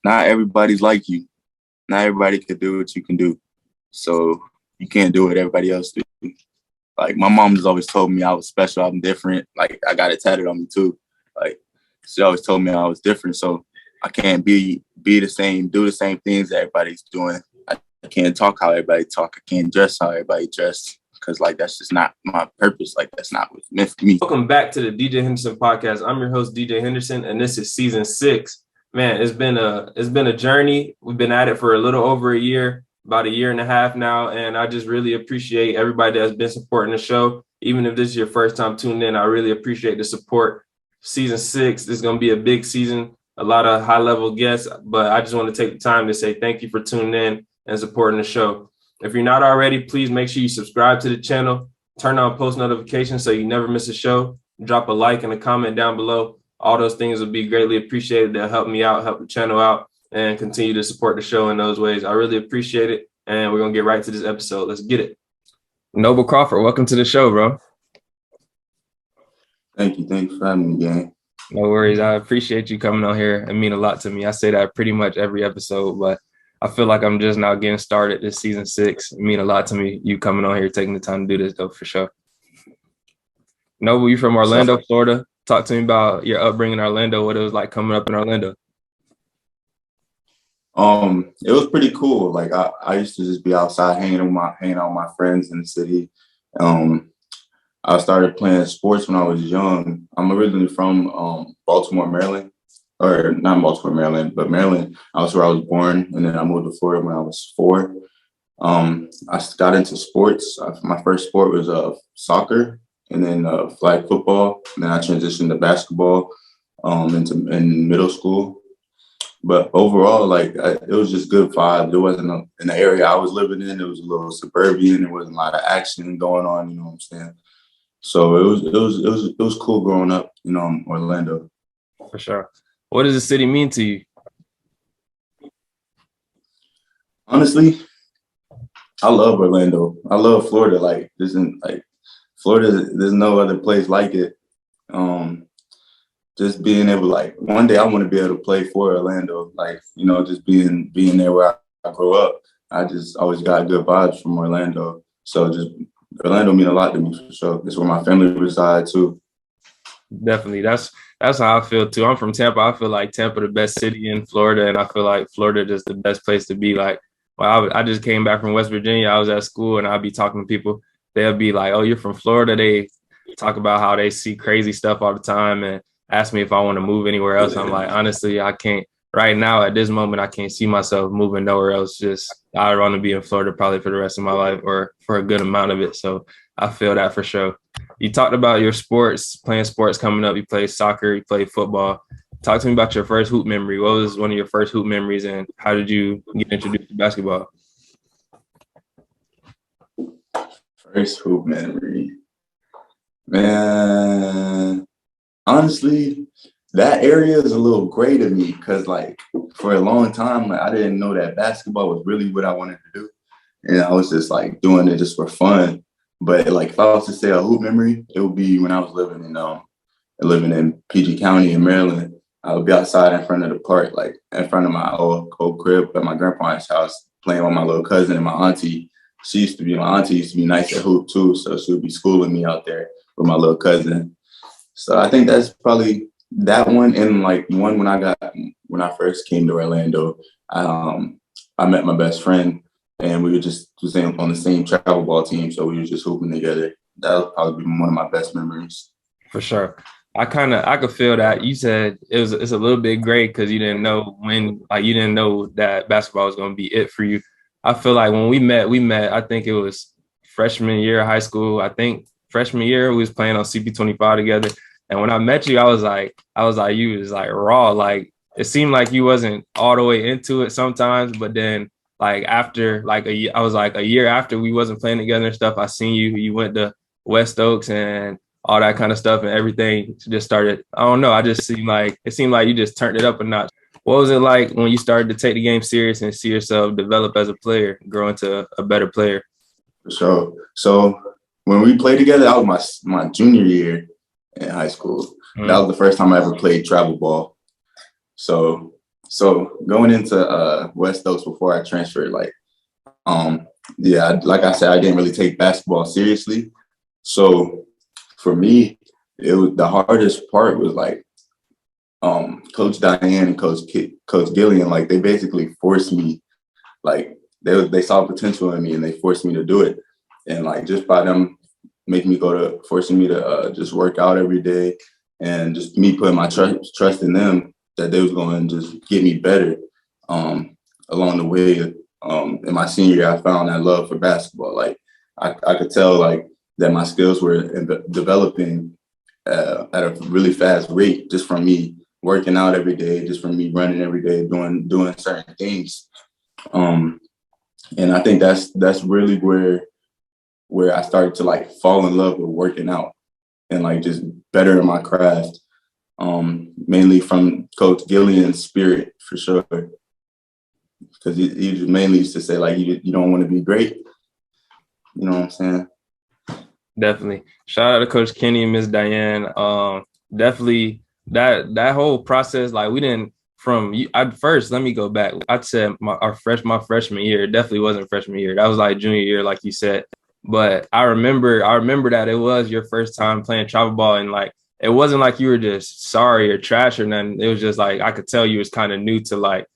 not everybody's like you. Not everybody can do what you can do. So you can't do what everybody else do. Like, my mom has always told me I was special, I'm different. Like, I got it tatted on me too. Like, she always told me I was different. So I can't be the same, do the same things that everybody's doing. I can't talk how everybody talk. I can't dress how everybody dress. Because, like, that's just not my purpose. Like, that's not what's meant for me. Welcome back to the DJ Henderson podcast. I'm your host, DJ Henderson, and this is season 6. Man, it's been a journey. We've been at it for a little over a year, about a year and a half now, and I just really appreciate everybody that's been supporting the show. Even if this is your first time tuning in, I really appreciate the support. Season 6 is going to be a big season, a lot of high-level guests, but I just want to take the time to say thank you for tuning in and supporting the show. If you're not already, please make sure you subscribe to the channel, turn on post notifications so you never miss a show, drop a like and a comment down below. All those things will be greatly appreciated. They'll help me out, help the channel out, and continue to support the show in those ways. I really appreciate it, and we're going to get right to this episode. Let's get it. Noble Crawford, welcome to the show, bro. Thank you. Thanks for having me, gang. No worries. I appreciate you coming on here. It means a lot to me. I say that pretty much every episode, but I feel like I'm just now getting started this season 6. It means a lot to me, you coming on here, taking the time to do this, though, for sure. Noble, you from Orlando, Florida. Talk to me about your upbringing in Orlando, what it was like coming up in Orlando. It was pretty cool. Like, I used to just be outside hanging out with my friends in the city. I started playing sports when I was young. I'm originally from Baltimore, Maryland. Or not Baltimore, Maryland, but Maryland. I was where I was born, and then I moved to Florida when I was 4. I got into sports. My first sport was soccer, and then flag football. And then I transitioned to basketball in middle school. But overall, like, it was just good vibes. It wasn't in the area I was living in. It was a little suburban. There wasn't a lot of action going on. You know what I'm saying? So it was cool growing up, in Orlando. For sure. What does the city mean to you? Honestly, I love Orlando. I love Florida. Like, Florida, there's no other place like it. Just being able, like, one day I want to be able to play for Orlando. Like, just being there where I grew up. I just always got good vibes from Orlando. So just Orlando mean a lot to me, for sure. It's where my family resides too. Definitely. That's how I feel too. I'm from Tampa. I feel like Tampa the best city in Florida, and I feel like Florida just the best place to be. Like, I just came back from West Virginia. I was at school, and I'll be talking to people. They'll be like, "Oh, you're from Florida." They talk about how they see crazy stuff all the time and ask me if I want to move anywhere else. I'm like, honestly, I can't. Right now, at this moment, I can't see myself moving nowhere else. Just I want to be in Florida probably for the rest of my life, or for a good amount of it. So I feel that for sure. You talked about your sports, playing sports coming up. You played soccer, you played football. Talk to me about your first hoop memory. What was one of your first hoop memories, and how did you get introduced to basketball? First hoop memory. Man, honestly, that area is a little gray to me because, like, for a long time, like, I didn't know that basketball was really what I wanted to do. And I was just, like, doing it just for fun. But, like, if I was to say a hoop memory, it would be when I was living in PG County in Maryland. I would be outside in front of the park, like in front of my old crib at my grandpa's house, playing with my little cousin and my auntie. My auntie used to be nice at hoop too, so she would be schooling me out there with my little cousin. So I think that's probably that one. And, like, one when I first came to Orlando, I met my best friend. And we were just on the same travel ball team, so we were just hooping together. That was probably one of my best memories. For sure. I could feel that. You said it's a little bit great because you didn't know you didn't know that basketball was going to be it for you. I feel like when we met, I think it was freshman year of high school. I think freshman year we was playing on CP25 together. And when I met you, I was like, you was like raw. Like, it seemed like you wasn't all the way into it sometimes, but then, like, after like a year after we wasn't playing together and stuff, I seen you went to West Oaks and all that kind of stuff, and everything just started. I don't know. It seemed like you just turned it up a notch. What was it like when you started to take the game serious and see yourself develop as a player, grow into a better player? For sure. So when we played together, that was my junior year in high school. Mm-hmm. That was the first time I ever played travel ball. So So going into West Oaks before I transferred, like I said, I didn't really take basketball seriously. So for me, it was the hardest part was like Coach Diane and Coach Gillian, like they basically forced me, like they saw potential in me and they forced me to do it. And like just by them making me forcing me to just work out every day and just me putting my trust in them that they was going to just get me better along the way. In my senior year, I found that love for basketball. Like I could tell like that my skills were developing at a really fast rate just from me working out every day, just from me running every day, doing certain things. And I think that's really where I started to like fall in love with working out and like just better in my craft. Mainly from Coach Gillian's spirit for sure. Because he just mainly used to say like you don't want to be great. You know what I'm saying? Definitely. Shout out to Coach Kenny and Miss Diane. Definitely that whole process, like we didn't first, let me go back. I'd say my freshman year, it definitely wasn't freshman year. That was like junior year, like you said. But I remember that it was your first time playing travel ball, and like it wasn't like you were just sorry or trash or nothing. It was just like I could tell you was kind of new to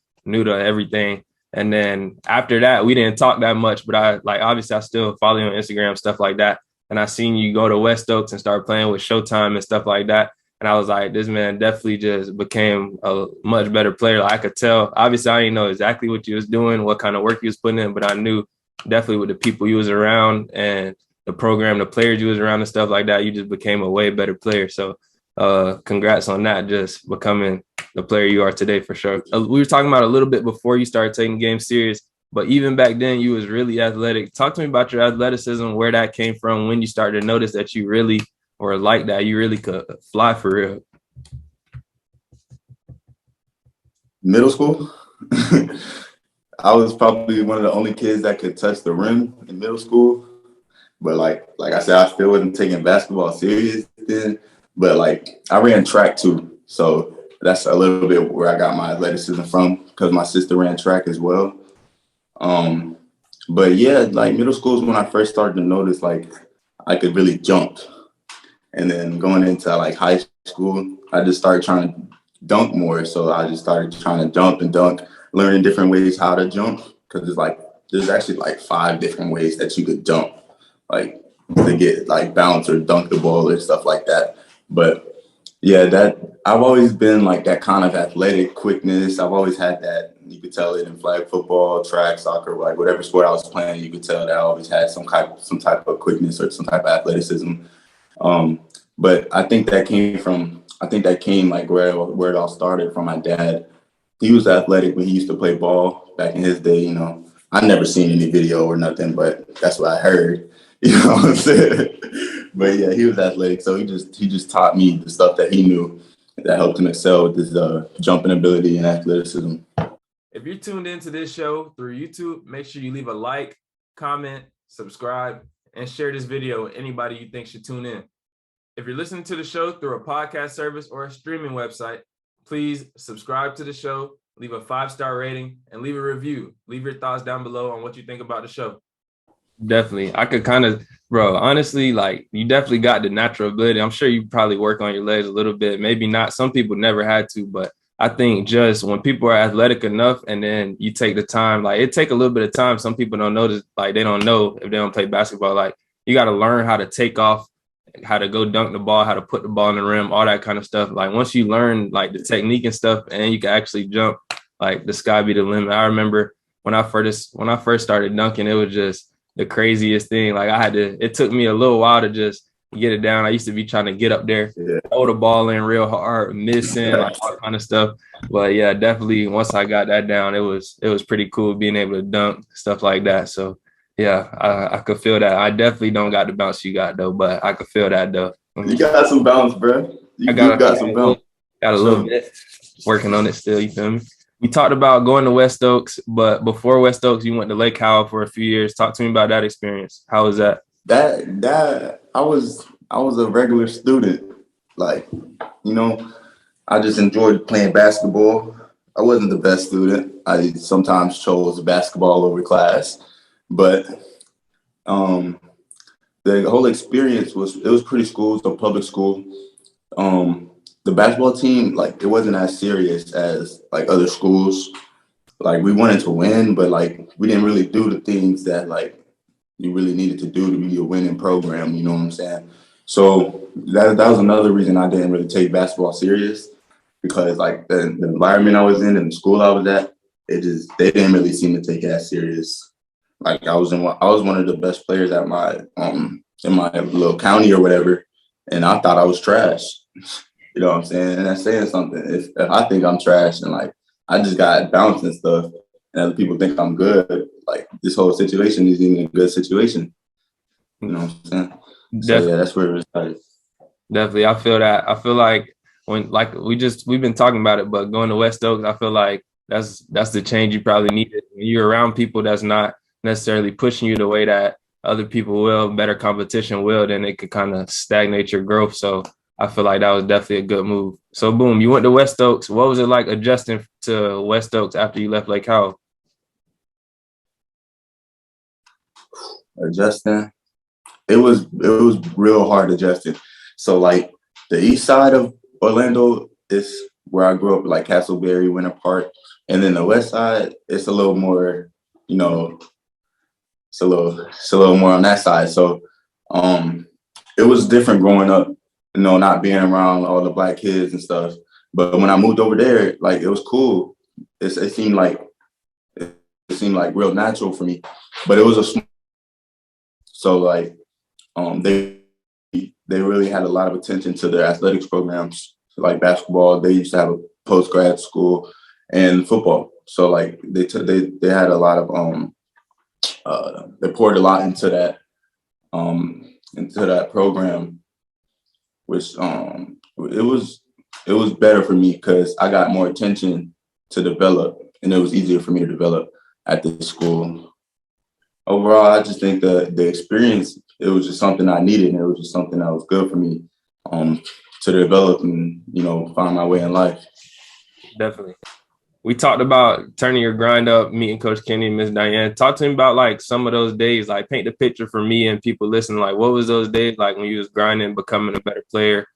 everything. And then after that, we didn't talk that much, but obviously I still follow you on Instagram, stuff like that. And I seen you go to West Oaks and start playing with Showtime and stuff like that. And I was like, this man definitely just became a much better player. Like I could tell, obviously I didn't know exactly what you was doing, what kind of work you was putting in, but I knew definitely with the people you was around and the program, the players you was around and stuff like that, you just became a way better player. So congrats on that, just becoming the player you are today for sure. We were talking about a little bit before you started taking games serious, but even back then you was really athletic. Talk to me about your athleticism, where that came from, when you started to notice that you really or like that you really could fly for real. Middle school. I was probably one of the only kids that could touch the rim in middle school. But like I said, I still wasn't taking basketball serious then. But like I ran track too. So that's a little bit where I got my athleticism from because my sister ran track as well. But yeah, like middle school is when I first started to notice like I could really jump. And then going into like high school, I just started trying to dunk more. So I just started trying to jump and dunk, learning different ways how to jump. Because there's actually like 5 different ways that you could jump, like to get like bounce or dunk the ball or stuff like that. But yeah, that I've always been like that kind of athletic quickness. I've always had that. You could tell it in flag football, track, soccer, like whatever sport I was playing. You could tell that I always had some type of quickness or some type of athleticism. But I think that came like where it all started from my dad. He was athletic when he used to play ball back in his day. You know, I never seen any video or nothing, but that's what I heard. You know what I'm saying? But yeah, he was athletic, so he just taught me the stuff that he knew that helped him excel with his jumping ability and athleticism. If you're tuned into this show through YouTube, make sure you leave a like, comment, subscribe, and share this video with anybody you think should tune in. If you're listening to the show through a podcast service or a streaming website, please subscribe to the show, leave a 5-star rating, and leave a review. Leave your thoughts down below on what you think about the show. Definitely. I could kind of, bro, honestly, like you definitely got the natural ability. I'm sure you probably work on your legs a little bit. Maybe not. Some people never had to, but I think just when people are athletic enough and then you take the time, like it take a little bit of time. Some people don't notice, like they don't know if they don't play basketball. Like you got to learn how to take off, how to go dunk the ball, how to put the ball in the rim, all that kind of stuff. Like once you learn like the technique and stuff and you can actually jump, like the sky be the limit. I remember when I first started dunking, it was just the craziest thing. Like it took me a little while to just get it down. I used to be trying to get up there, throw the ball in real hard, missing, like all kind of stuff. But yeah, definitely once I got that down, it was pretty cool being able to dunk, stuff like that. So yeah, I could feel that. I definitely don't got the bounce you got though, but I could feel that though. You got some bounce, bro. You got some bounce. Got a little bit. Working on it still, you feel me? We talked about going to West Oaks, but before West Oaks, you went to Lake Howell for a few years. Talk to me about that experience. How was that? That I was a regular student. Like, you know, I just enjoyed playing basketball. I wasn't the best student. I sometimes chose basketball over class, but um, the whole experience was pretty cool. It was a public school. The basketball team, like, it wasn't as serious as like other schools. Like, we wanted to win, but like we didn't really do the things that like you really needed to do to be a winning program. You know what I'm saying? So that was another reason I didn't really take basketball serious, because like the environment I was in and the school I was at, they didn't really seem to take it as serious. Like, I was one of the best players at my in my little county or whatever, and I thought I was trash. You know what I'm saying? And that's saying something. If I think I'm trash and like I just got bounced and stuff, and other people think I'm good, like this whole situation isn't even a good situation. You know what I'm saying? So yeah, that's where it started. Definitely. I feel that. I feel like when, like, we've been talking about it, but going to West Oaks, I feel like that's the change you probably needed. When you're around people that's not necessarily pushing you the way that other people will, better competition will, then it could kind of stagnate your growth. So I feel like that was definitely a good move. So boom, you went to West Oaks. What was it like adjusting to West Oaks after you left Lake Howell? Adjusting. It was real hard adjusting. So like the east side of Orlando is where I grew up, like Castleberry, Winter Park, and then the west side, it's a little more, you know, it's a little more on that side. So um it was different growing up, not being around all the black kids and stuff. But when I moved over there, like, it was cool. It seemed like real natural for me. But it was so like they really had a lot of attention to their athletics programs, like basketball. They used to have a post grad school and football. So like they had a lot of they poured a lot into that program, which it was better for me because I got more attention to develop, and it was easier for me to develop at the school. Overall, I just think the experience, it was just something I needed, and it was just something that was good for me um, to develop and find my way in life. Definitely. We talked about turning your grind up, meeting Coach Kenny and Miss Diane. Talk to me about like some of those days, like paint the picture for me and people listening. Like, what was those days like when you was grinding, becoming a better player,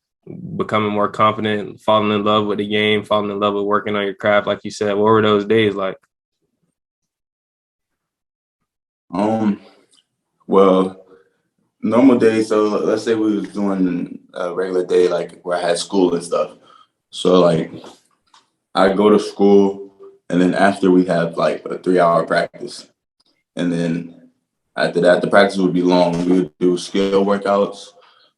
becoming more confident, falling in love with the game, falling in love with working on your craft, like you said? What were those days like? Well, normal days. So let's say we was doing a regular day, like where I had school and stuff. So like I go to school, and then after we have like a 3 hour practice, and then after that the practice would be long. We would do skill workouts.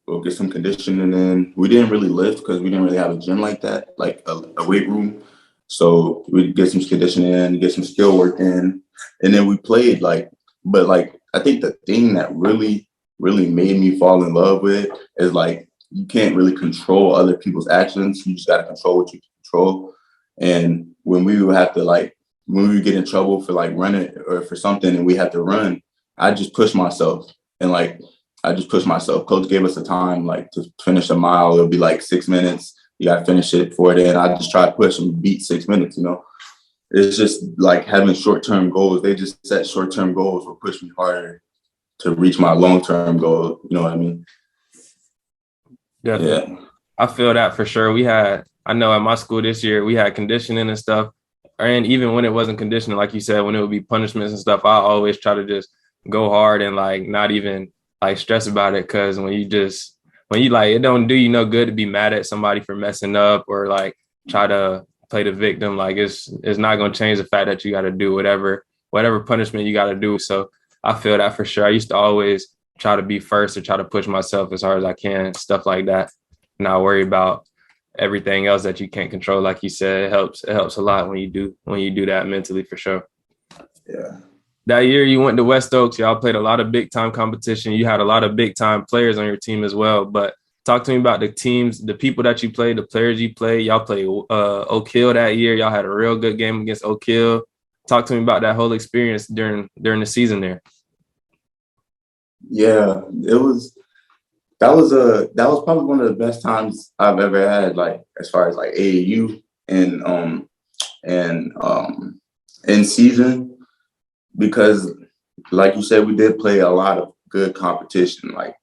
We'll get some conditioning in. We didn't really lift because we didn't really have a gym like that, like a weight room. So we'd get some conditioning in, get some skill work in, and then we played but like I think the thing that really, really made me fall in love with is like you can't really control other people's actions. You just gotta control what you can control. And when we would get in trouble for like running or for something and we had to run, I just push myself and like I just pushed myself. Coach gave us a time like to finish a mile. It'll be like 6 minutes. You got to finish it for then. I just try to push and beat 6 minutes. It's just like having short-term goals. They just set short-term goals will push me harder to reach my long-term goal. You know what I mean? Definitely. Yeah. I feel that for sure. I know at my school this year, we had conditioning and stuff. And even when it wasn't conditioning, like you said, when it would be punishments and stuff, I always try to just go hard and like not even like stress about it. Cause when you like, it don't do you no good to be mad at somebody for messing up or like try to play the victim. Like it's not going to change the fact that you got to do whatever punishment you got to do. So I feel that for sure. I used to always try to be first or try to push myself as hard as I can, stuff like that. Not worry about everything else that you can't control. Like you said, it helps a lot when you do that mentally for sure. Yeah. That year you went to West Oaks, y'all played a lot of big time competition. You had a lot of big time players on your team as well. But talk to me about the teams, the people that you played, the players you played. Y'all played Oak Hill that year. Y'all had a real good game against Oak Hill. Talk to me about that whole experience during the season there. Yeah. That was probably one of the best times I've ever had, like as far as like AAU and and in season, because like you said, we did play a lot of good competition. Like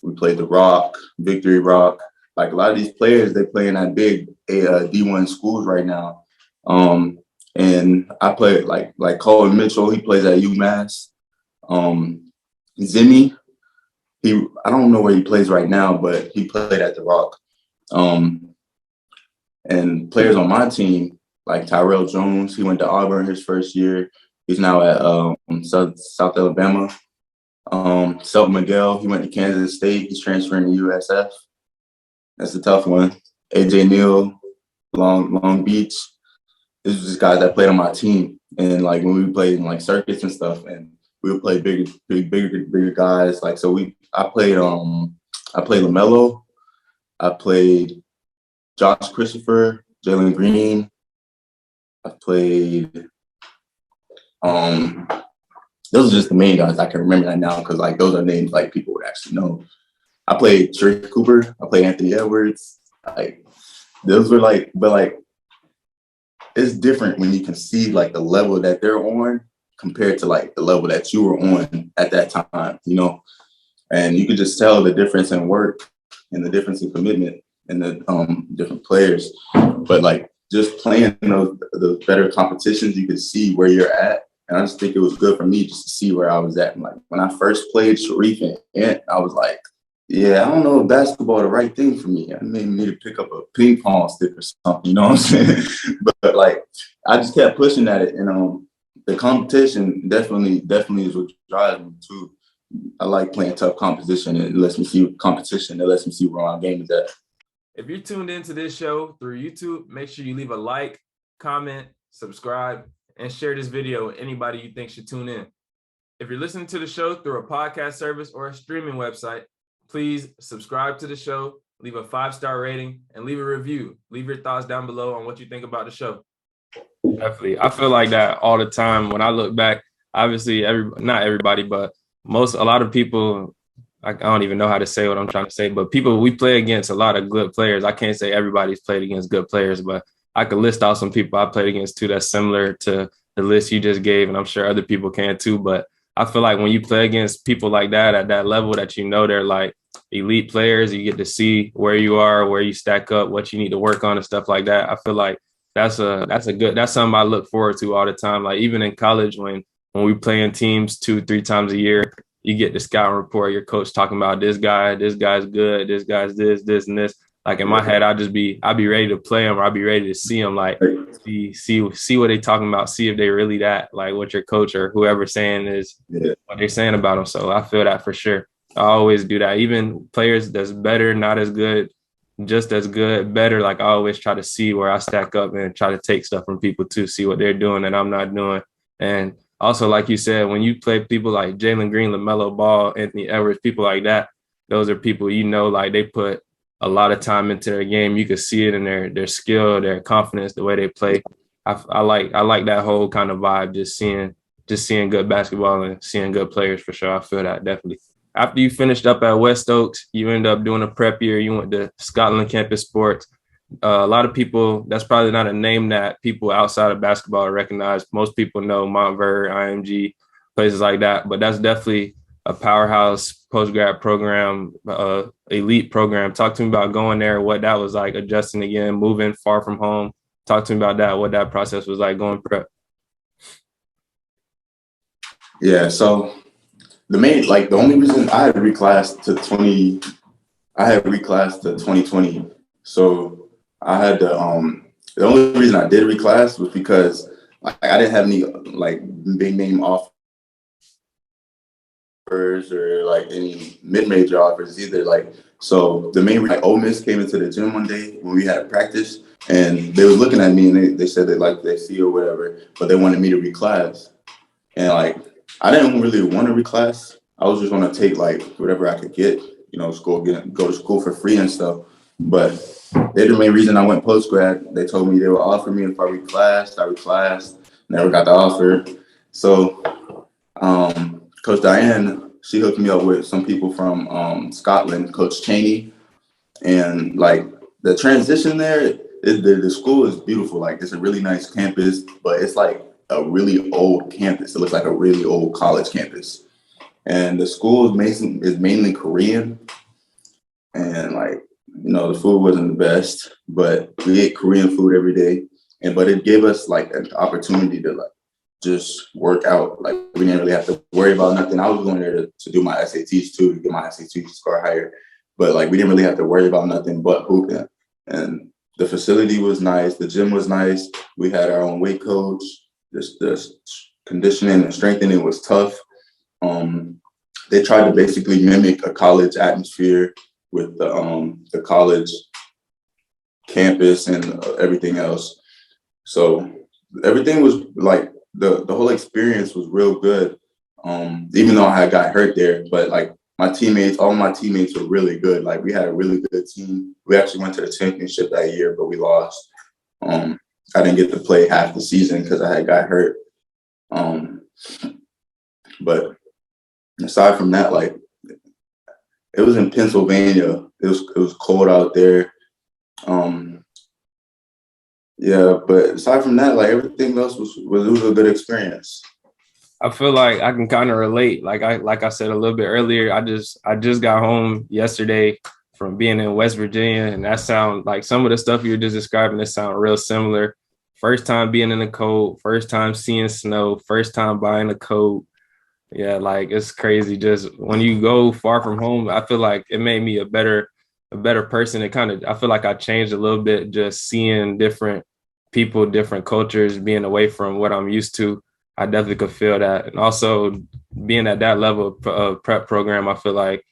we played the Rock, Victory Rock. Like a lot of these players, they play in that big D1 schools right now. And I played like Cole Mitchell. He plays at UMass. Zimmy, I don't know where he plays right now, but he played at the Rock. And players on my team, like Tyrell Jones, he went to Auburn his first year. He's now at South Alabama. Selton Miguel, he went to Kansas State. He's transferring to USF. That's a tough one. AJ Neal, Long Beach. This was just guys that played on my team. And like when we played in like circuits and stuff, and we would play bigger guys. Like I played LaMelo. I played Josh Christopher, Jalen Green. I played those are just the main guys I can remember that now, because like those are names like people would actually know. I played Sharif Cooper. I played Anthony Edwards. Like those were like, but like it's different when you can see like the level that they're on compared to like the level that you were on at that time, you know. And you could just tell the difference in work and the difference in commitment and the different players. But like just playing those better competitions, you could see where you're at. And I just think it was good for me just to see where I was at. And like when I first played Sharif and Ant, I was like, yeah, I don't know if basketball is the right thing for me. I may need to pick up a ping pong stick or something, you know what I'm saying? but like I just kept pushing at it. And the competition definitely is what drives me too. I like playing tough competition. It lets me see competition. It lets me see where my game is at. If you're tuned into this show through YouTube, make sure you leave a like, comment, subscribe, and share this video with anybody you think should tune in. If you're listening to the show through a podcast service or a streaming website, please subscribe to the show, leave a 5-star rating, and leave a review. Leave your thoughts down below on what you think about the show. Definitely. I feel like that all the time. When I look back, obviously, not everybody, but a lot of people, I don't even know how to say what I'm trying to say, but we play against a lot of good players. I can't say everybody's played against good players, but I could list out some people I played against too that's similar to the list you just gave, and I'm sure other people can too. But I feel like when you play against people like that at that level that you know they're like elite players, you get to see where you are, where you stack up, what you need to work on and stuff like that. I feel like that's something I look forward to all the time. Like even in college when we play in teams 2-3 times a year, you get the scouting report, your coach talking about this guy's good, this guy's this, and this. Like in my head, I'd be ready to play them, or I'd be ready to see them, like see what they talking about, see if they really that, like what your coach or whoever saying is what they're saying about them. So I feel that for sure. I always do that. Even players that's better, not as good, just as good, better. Like I always try to see where I stack up and try to take stuff from people too, see what they're doing that I'm not doing. And also, like you said, when you play people like Jalen Green, LaMelo Ball, Anthony Edwards, people like that, those are people, you know, like they put a lot of time into their game. You can see it in their skill, their confidence, the way they play. I like that whole kind of vibe, just seeing good basketball and seeing good players for sure. I feel that definitely. After you finished up at West Oaks, you ended up doing a prep year. You went to Scotland Campus Sports. A lot of people, that's probably not a name that people outside of basketball recognize. Most people know Montverde, IMG, places like that, but that's definitely a powerhouse post-grad program, elite program. Talk to me about going there, what that was like, adjusting again, moving far from home. Talk to me about that, what that process was like going prep. Yeah, so the only reason I had reclassed to 2020. So I had to, the only reason I did reclass was because I didn't have any like big name offers or like any mid-major offers either. Like, so the main reason, Ole Miss came into the gym one day when we had practice, and they were looking at me and they said they liked their C or whatever, but they wanted me to reclass. And like, I didn't really want to reclass. I was just going to take like whatever I could get, you know, go to school for free and stuff. But they're the main reason I went post-grad. They told me they would offer me if I reclassed. I reclassed, never got the offer. So Coach Diane, she hooked me up with some people from Scotland, Coach Cheney. And like the transition there, The school is beautiful. Like, it's a really nice campus, but it's like a really old campus. It looks like a really old college campus. And the school is mainly Korean. And like, the food wasn't the best, but we ate Korean food every day. But it gave us like an opportunity to like just work out. Like, we didn't really have to worry about nothing. I was going there to do my SATs too, to get my SAT score higher. But like, we didn't really have to worry about nothing but hooping. And the facility was nice. The gym was nice. We had our own weight coach. The conditioning and strengthening was tough. They tried to basically mimic a college atmosphere with the college campus and everything else. So everything was like, the whole experience was real good. Even though I had got hurt there, but like all my teammates were really good. Like, we had a really good team. We actually went to the championship that year, but we lost. I didn't get to play half the season because I had got hurt. But aside from that, like, it was in Pennsylvania. It was cold out there. Yeah, but aside from that, like, everything else was a good experience. I feel like I can kind of relate. Like I said a little bit earlier, I just got home yesterday from being in West Virginia, and that sound like some of the stuff you were just describing, it sound real similar. First time being in the cold, first time seeing snow, first time buying a coat. Yeah, like, it's crazy. Just when you go far from home, I feel like it made me a better person. I feel like I changed a little bit just seeing different people, different cultures, being away from what I'm used to. I definitely could feel that. And also being at that level of prep program, I feel like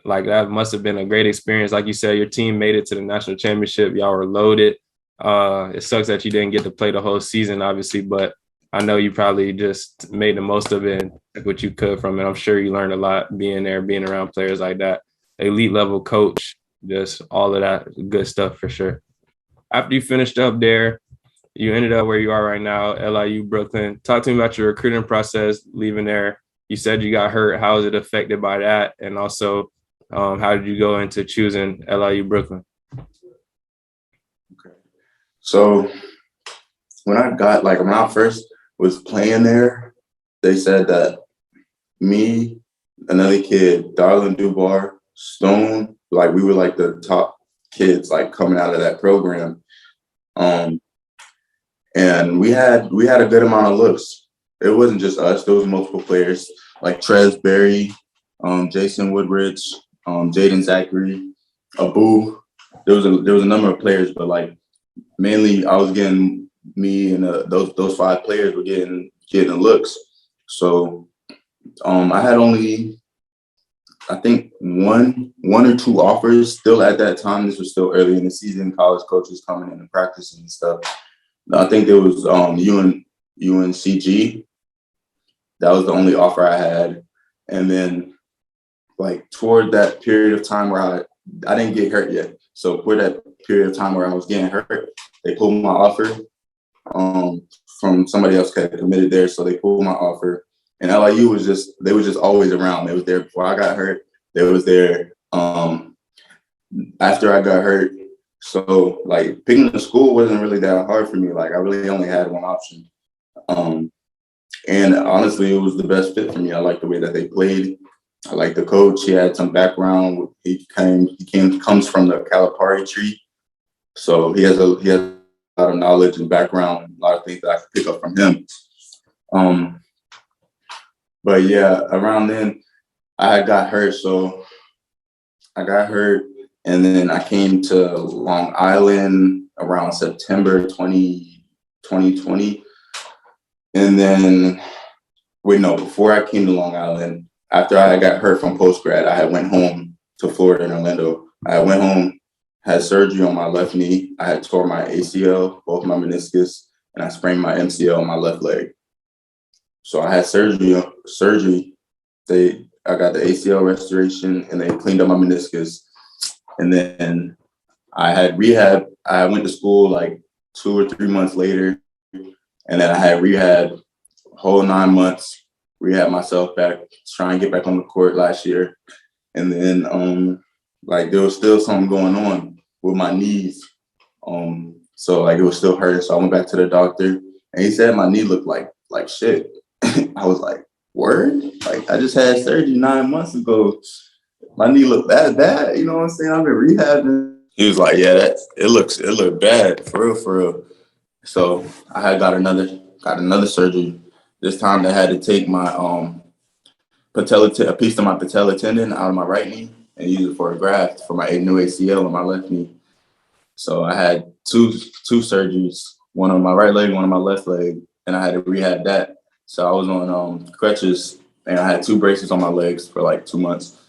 that must have been a great experience. Like you said, your team made it to the national championship. Y'all were loaded. It sucks that you didn't get to play the whole season, obviously, but I know you probably just made the most of it and took what you could from it. I'm sure you learned a lot being there, being around players like that, elite level coach, just all of that good stuff for sure. After you finished up there, you ended up where you are right now, LIU Brooklyn. Talk to me about your recruiting process leaving there. You said you got hurt. How was it affected by that? And also, how did you go into choosing LIU Brooklyn? Okay. So when I first was playing there, they said that me, another kid, Darlin Dubar, Stone, like, we were like the top kids like coming out of that program. And we had a good amount of looks. It wasn't just us, there was multiple players like Trez Berry, Jason Woodridge, Jaden Zachary, Abu. There was a number of players, but like, mainly I was getting, me and those five players were getting looks. So I had only, I think, one or two offers still at that time. This was still early in the season, college coaches coming in and practicing and stuff. I think there was UNCG. That was the only offer I had. And then, like, toward that period of time where I didn't get hurt yet. So for that period of time where I was getting hurt, they pulled my offer from somebody else that had committed there. So they pulled my offer. And LIU was just always around. They was there before I got hurt. They was there after I got hurt. So like, picking the school wasn't really that hard for me. Like, I really only had one option. And honestly, it was the best fit for me. I liked the way that they played. I liked the coach. He had some background. He comes from the Calipari tree. So he has a lot of knowledge and background, a lot of things that I could pick up from him. But yeah, around then I had got hurt. So I got hurt, and then I came to Long Island around September 2020. And then, before I came to Long Island, after I got hurt from post-grad, I had went home to Florida and Orlando. I went home, had surgery on my left knee. I had tore my ACL, both my meniscus, and I sprained my MCL on my left leg. So I had surgery. I got the ACL restoration, and they cleaned up my meniscus. And then I had rehab. I went to school like 2 or 3 months later, and then I had rehab a whole 9 months. Rehab myself back, trying to get back on the court last year. And then there was still something going on with my knees. So like it was still hurting. So I went back to the doctor and he said my knee looked like shit. I was like, word? Like I just had surgery 9 months ago. My knee looked that bad. You know what I'm saying? I've been rehabbing. He was like, yeah, it looked bad for real, for real. So I had got another surgery. This time they had to take my a piece of my patella tendon out of my right knee and use it for a graft for my new ACL on my left knee. So I had two surgeries, one on my right leg, one on my left leg, and I had to rehab that. So I was on crutches and I had 2 braces on my legs for like 2 months.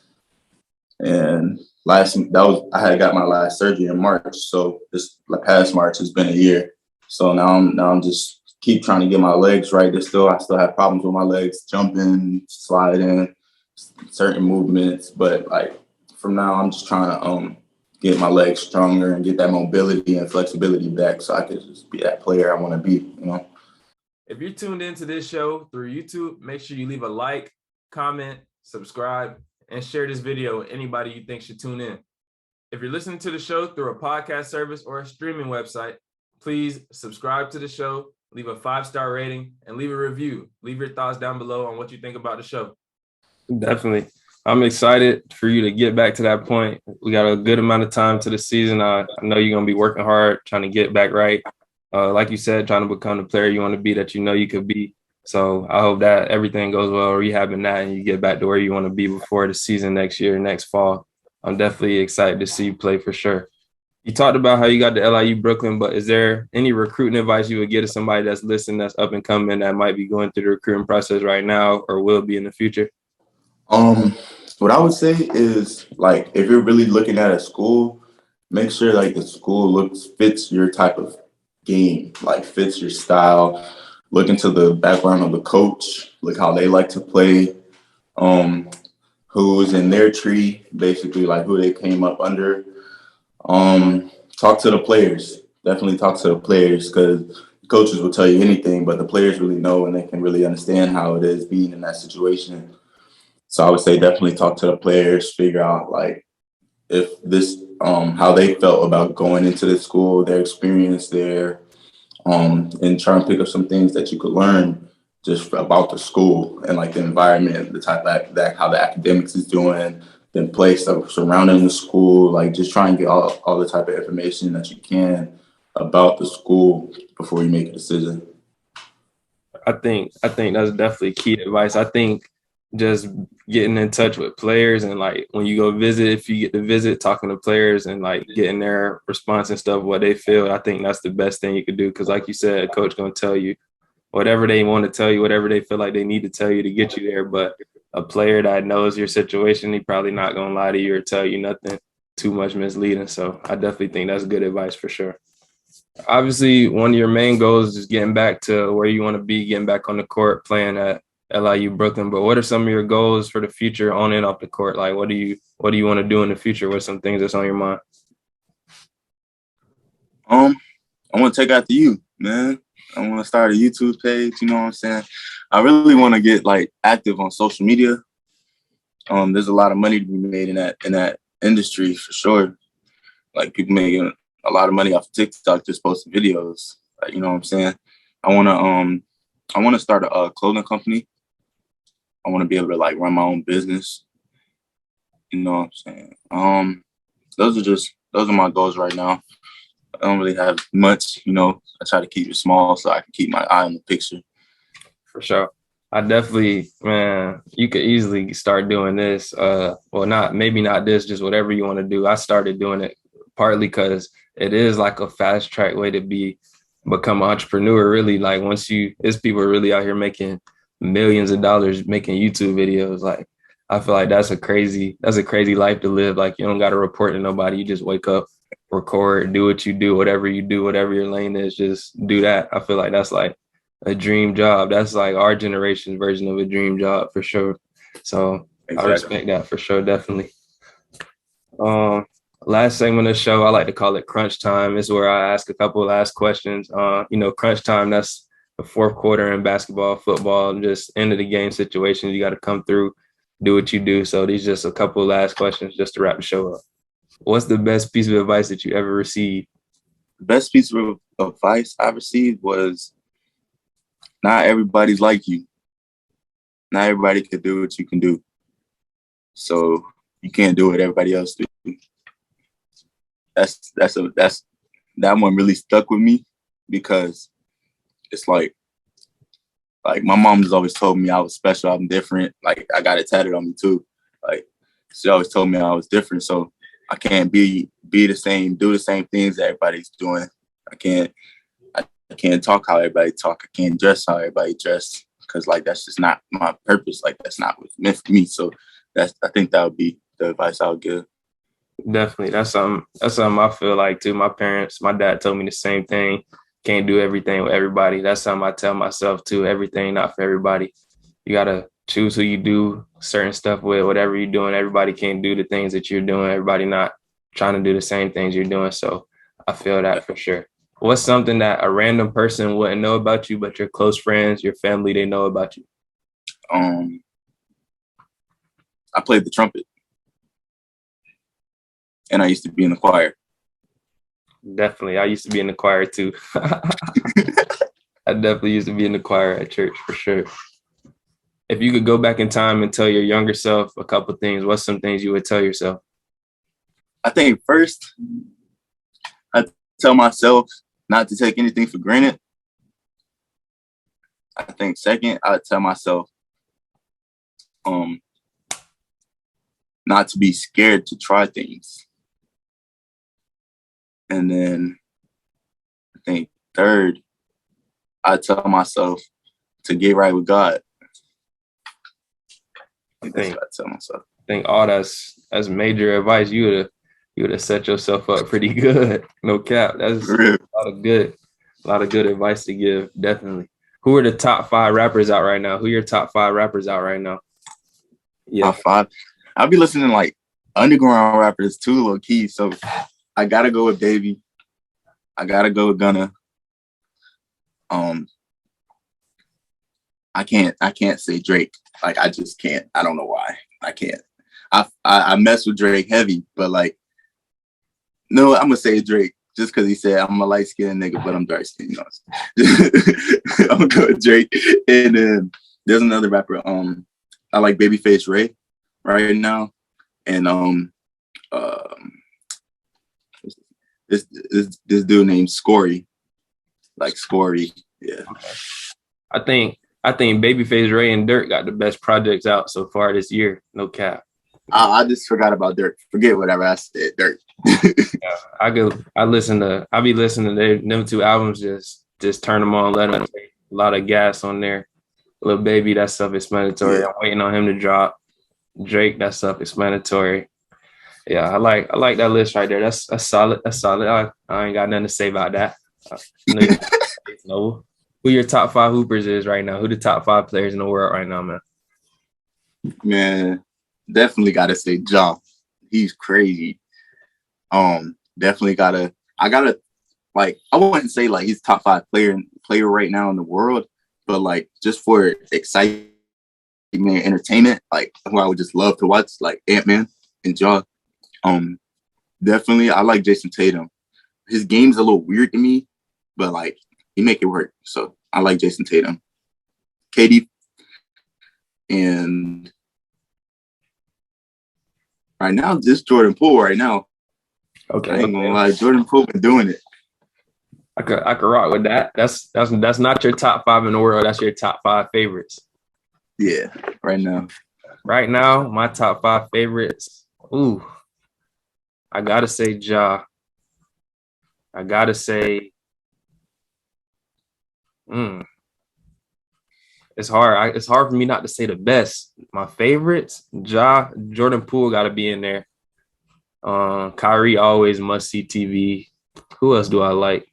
And I had got my last surgery in March. So this past March has been a year. So now I'm just keep trying to get my legs right. I still have problems with my legs, jumping, sliding, certain movements. But like from now, I'm just trying to get my legs stronger and get that mobility and flexibility back, so I could just be that player I want to be. You know. If you're tuned into this show through YouTube, make sure you leave a like, comment, subscribe, and share this video with anybody you think should tune in. If you're listening to the show through a podcast service or a streaming website, please subscribe to the show, leave a 5-star rating, and leave a review. Leave your thoughts down below on what you think about the show. Definitely. I'm excited for you to get back to that point. We got a good amount of time to the season. I know you're going to be working hard, trying to get back right. Like you said, trying to become the player you want to be that you know you could be. So I hope that everything goes well, rehabbing that, and you get back to where you want to be before the season next year, next fall. I'm definitely excited to see you play for sure. You talked about how you got to LIU Brooklyn, but is there any recruiting advice you would give to somebody that's listening, that's up and coming, that might be going through the recruiting process right now or will be in the future? What I would say is, like, if you're really looking at a school, make sure like the school fits your type of game, like fits your style. Look into the background of the coach, look how they like to play, who's in their tree, basically like who they came up under. Talk to the players. Definitely talk to the players, because coaches will tell you anything, but the players really know and they can really understand how it is being in that situation. So I would say definitely talk to the players, figure out like if this how they felt about going into the school, their experience there, and try and pick up some things that you could learn just about the school and like the environment, the type of that how the academics is doing, the place surrounding the school. Like just try and get all the type of information that you can about the school before you make a decision. I think that's definitely key advice. I think just getting in touch with players and like when you go visit, if you get to visit, talking to players and like getting their response and stuff, what they feel, I think that's the best thing you could do. Because like you said, a coach going to tell you whatever they want to tell you, whatever they feel like they need to tell you to get you there. But a player that knows your situation, he probably not going to lie to you or tell you nothing too much misleading. So I definitely think that's good advice for sure. Obviously, one of your main goals is getting back to where you want to be, getting back on the court, playing at LIU Brooklyn. But what are some of your goals for the future on and off the court? Like, what do you want to do in the future? What's some things that's on your mind? I want to take after you, man. I want to start a YouTube page. You know what I'm saying? I really want to get like active on social media. There's a lot of money to be made in that industry for sure. Like people making a lot of money off of TikTok just posting videos. Like, you know what I'm saying? I want to start a clothing company. I want to be able to like run my own business. You know what I'm saying? Those are my goals right now. I don't really have much, you know. I try to keep it small so I can keep my eye on the picture. For sure. I definitely, man, you could easily start doing this. Maybe not this, just whatever you want to do. I started doing it partly because it is like a fast track way to become an entrepreneur. Really, like there's people really out here making millions of dollars making YouTube videos. Like, I feel like that's a crazy life to live. Like, you don't got to report to nobody. You just wake up, record, do what you do, whatever your lane is, just do that. I feel like that's like a dream job. That's like our generation's version of a dream job for sure. So exactly. I respect that for sure, definitely. Last segment of the show, I like to call it Crunch Time. Is where I ask a couple of last questions. Crunch time, that's the fourth quarter in basketball, football, and just end of the game situations. You got to come through, do what you do. So these just a couple of last questions just to wrap the show up. What's the best piece of advice that you ever received? The best piece of advice I received was not everybody's like you. Not everybody can do what you can do. So you can't do what everybody else do. That one really stuck with me because it's like my mom has always told me I was special, I'm different. Like I got it tatted on me too. Like she always told me I was different. So I can't be the same, do the same things everybody's doing. I can't talk how everybody talk. I can't dress how everybody dress because like that's just not my purpose. Like that's not what's meant for me. So I think that would be the advice I would give. Definitely. That's something I feel like too. My dad told me the same thing. Can't do everything with everybody. That's something I tell myself too. Everything not for everybody. You gotta choose who you do certain stuff with, whatever you're doing. Everybody can't do the things that you're doing. Everybody not trying to do the same things you're doing. So I feel that for sure. What's something that a random person wouldn't know about you, but your close friends, your family, they know about you? I played the trumpet. And I used to be in the choir. Definitely. I used to be in the choir too. I definitely used to be in the choir at church for sure. If you could go back in time and tell your younger self a couple of things, what's some things you would tell yourself? I think first, I tell myself not to take anything for granted. I think second, I would tell myself not to be scared to try things. And then I think third, I tell myself to get right with God. That's what I tell myself. I think all that's major advice. You would have set yourself up pretty good. No cap. That's a lot of good advice to give. Definitely. Who are the top 5 rappers out right now? Who are your top 5 rappers out right now? Yeah, top 5. I'll be listening to like underground rappers too, low key. So I gotta go with Davey. I gotta go with Gunna. I can't say Drake. Like I just can't. I don't know why. I can't. I mess with Drake heavy, but like, no, I'm gonna say Drake just because he said I'm a light skinned nigga, but I'm dark skinned. You know, I'm gonna go with Drake. And then there's another rapper. I like Babyface Ray right now, and this dude named Scory, like Scory. Yeah. I think Babyface Ray and Dirk got the best projects out so far this year. No cap. I just forgot about Dirk. Forget whatever I said. Dirk. Yeah, I be listening to them 2 albums. Just turn them on. Let them take a lot of gas on there. Lil Baby, that's self-explanatory. Yeah. I'm waiting on him to drop. Drake, that's self-explanatory. Yeah, I like that list right there. That's solid. That's solid. I ain't got nothing to say about that. No. Who your top 5 hoopers is right now? Who the top 5 players in the world right now, man? Man, definitely gotta say Ja. He's crazy. Definitely I wouldn't say like he's top 5 player right now in the world, but like just for excitement and entertainment, like who I would just love to watch, like Ant-Man and Ja. Definitely I like Jason Tatum. His game's a little weird to me, but like he make it work. So I like Jason Tatum. KD and right now just Jordan Poole right now. Okay. I ain't gonna lie, Jordan Poole been doing it. I could rock with that. That's not your top 5 in the world. That's your top 5 favorites. Yeah, right now. Right now, my top 5 favorites. Ooh, I gotta say Ja. I gotta say, it's hard. It's hard for me not to say the best. My favorites, Ja, Jordan Poole gotta be in there. Kyrie always must see TV. Who else do I like?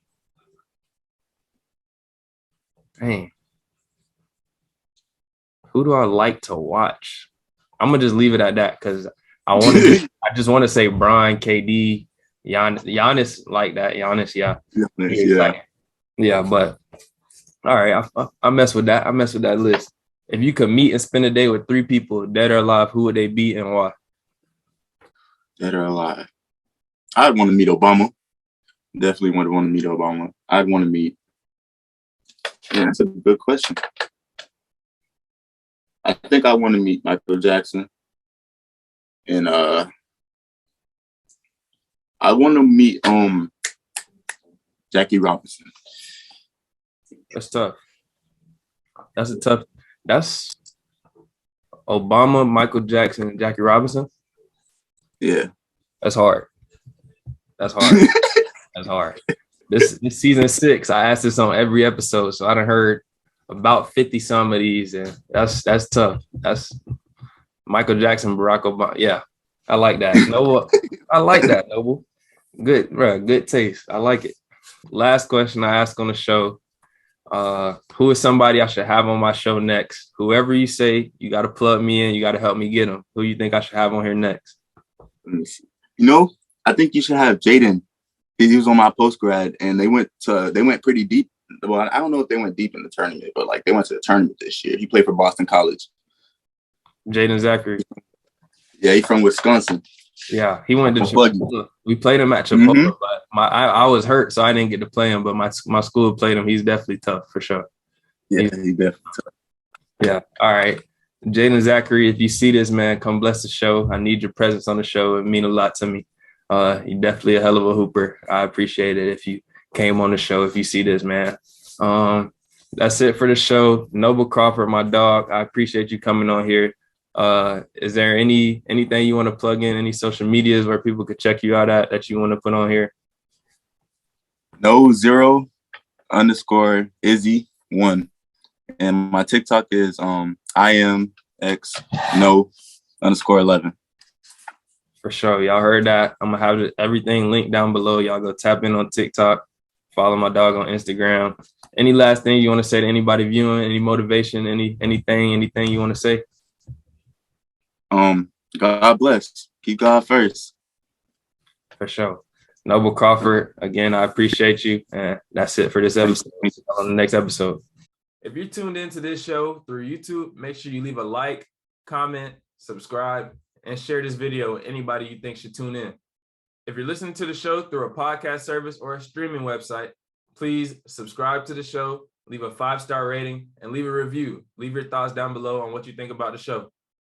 Dang. Who do I like to watch? I'm gonna just leave it at that because I just want to say Bron, KD, Giannis like that. Giannis, yeah. Yeah, but all right, I mess with that. I mess with that list. If you could meet and spend a day with 3 people, dead or alive, who would they be and why? Dead or alive? I'd want to meet Obama. Definitely would want to meet Obama. I'd want to meet. Yeah, that's a good question. I think I want to meet Michael Jackson, and I want to meet Jackie Robinson. That's tough. That's Obama, Michael Jackson, and Jackie Robinson. Yeah. That's hard. That's hard. This season 6, I asked this on every episode, so I done heard about 50 some of these, and that's tough. That's Michael Jackson, Barack Obama. Yeah, I like that. Noble. I like that, Noble. Good, bro. Good taste. I like it. Last question I ask on the show. Who is somebody I should have on my show next? Whoever you say, you got to plug me in. You got to help me get them. Who you think I should have on here next? Let me see. I think you should have Jaden. He was on my post grad, and they went pretty deep. Well, I don't know if they went deep in the tournament, but like they went to the tournament this year. He played for Boston College. Jaden Zachary. Yeah, he's from Wisconsin. Yeah, he went to Chipotle. We played him at Chipotle, but I was hurt, so I didn't get to play him. But my school played him. He's definitely tough for sure. Yeah, he's definitely tough. Yeah. All right. Jaden Zachary, if you see this, man, come bless the show. I need your presence on the show. It means a lot to me. You're definitely a hell of a hooper. I appreciate it if you came on the show, if you see this, man. That's it for the show. Noble Crawford, my dog, I appreciate you coming on here. Is there anything you want to plug in, any social medias where people could check you out at that you want to put on here? No 0_Izzy1. And my TikTok is IMX_11. For sure. Y'all heard that. I'm gonna have everything linked down below. Y'all go tap in on TikTok, follow my dog on Instagram. Any last thing you want to say to anybody viewing, any motivation, anything you want to say? God bless. Keep God first. For sure. Noble Crawford, again, I appreciate you. And that's it for this episode. On the next episode. If you're tuned into this show through YouTube, make sure you leave a like, comment, subscribe, and share this video with anybody you think should tune in. If you're listening to the show through a podcast service or a streaming website, please subscribe to the show, leave a 5-star rating, and leave a review. Leave your thoughts down below on what you think about the show.